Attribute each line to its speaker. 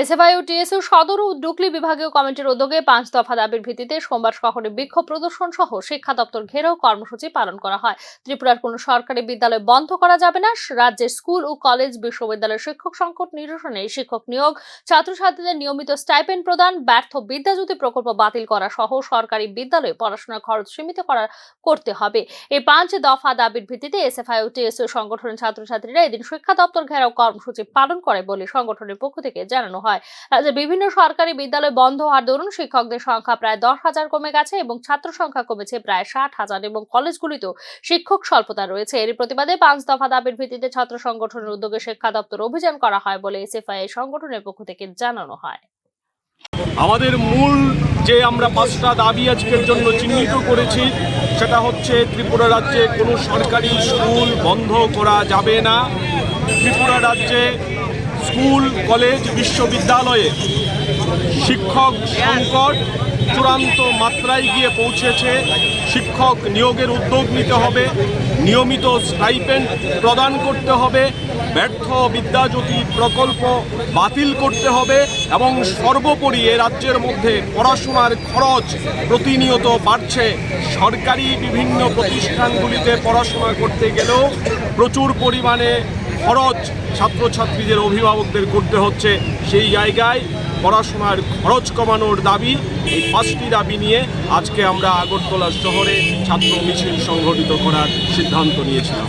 Speaker 1: SFI ও TSU সদর ও ডুকলি বিভাগীয় কমিটির উদ্যোগে ৫ দফা দাবির ভিত্তিতে সোমবার শহরে বিক্ষোভ প্রদর্শন সহ শিক্ষা দপ্তর ঘেরাও কর্মসূচি পালন করা হয়। ত্রিপুরার কোনো সরকারি বিদ্যালয় বন্ধ করা যাবে না। রাজ্যের স্কুল ও কলেজ বিশ্ববিদ্যালয়ের শিক্ষক সংকট নিরসনে শিক্ষক নিয়োগ, ছাত্রছাত্রীদের নিয়মিত স্টাইপেন্ড প্রদান, ব্যর্থ বিদ্যাজ্যোতি প্রকল্প বাতিল করা সহ সরকারি বিদ্যালয়ে পড়াশোনার খরচ সীমিত করতে হবে। এই ৫ দফা দাবির ভিত্তিতে এসএফআই ও টিএসইউ সংগঠনের ছাত্রছাত্রীরা এদিন শিক্ষা দপ্তর ঘেরাও কর্মসূচি পালন করে বলে সংগঠনের পক্ষ থেকে জানানো হয়। রাজ্যের বিভিন্ন সরকারি বিদ্যালয় বন্ধ হওয়ার দরুন শিক্ষকদের সংখ্যা প্রায় ১০,০০০ কমে গেছে এবং ছাত্র সংখ্যা কমেছে প্রায় ৬০,০০০ এবং কলেজগুলিতেও শিক্ষক স্বল্পতা রয়েছে। এর প্রতিবাদে ৫ দফা দাবির ভিত্তিতে ছাত্র সংগঠনের উদ্যোগে শিক্ষা দপ্তর অভিযান করা হয় বলে এসএফআই সংগঠনের পক্ষ থেকে জানানো হয়।
Speaker 2: আমাদের মূল যে আমরা ৫টা দাবি আজকের জন্য চিহ্নিত করেছি সেটা হচ্ছে ত্রিপুরা রাজ্যে কোনো সরকারি স্কুল বন্ধ করা যাবে না। ত্রিপুরা রাজ্যে স্কুল, কলেজ, বিশ্ববিদ্যালয়ে শিক্ষক সংকট চূড়ান্ত মাত্রায় গিয়ে পৌঁছেছে। শিক্ষক নিয়োগের উদ্যোগ নিতে হবে, নিয়মিত স্টাইপেন্ড প্রদান করতে হবে, ব্যর্থ বিদ্যাজ্যোতি প্রকল্প বাতিল করতে হবে এবং সর্বোপরি রাজ্যের মধ্যে পড়াশোনার খরচ প্রতিনিয়ত বাড়ছে। সরকারি বিভিন্ন প্রতিষ্ঠানগুলিতে পড়াশোনা করতে গেলেও প্রচুর পরিমাণে খরচ ছাত্রছাত্রীদের অভিভাবকদের করতে হচ্ছে। সেই জায়গায় পড়াশোনার খরচ কমানোর দাবি, এই ৫টি দাবি নিয়ে আজকে আমরা আগরতলা শহরে ছাত্র মিছিল সংগঠিত করার সিদ্ধান্ত নিয়েছিলাম।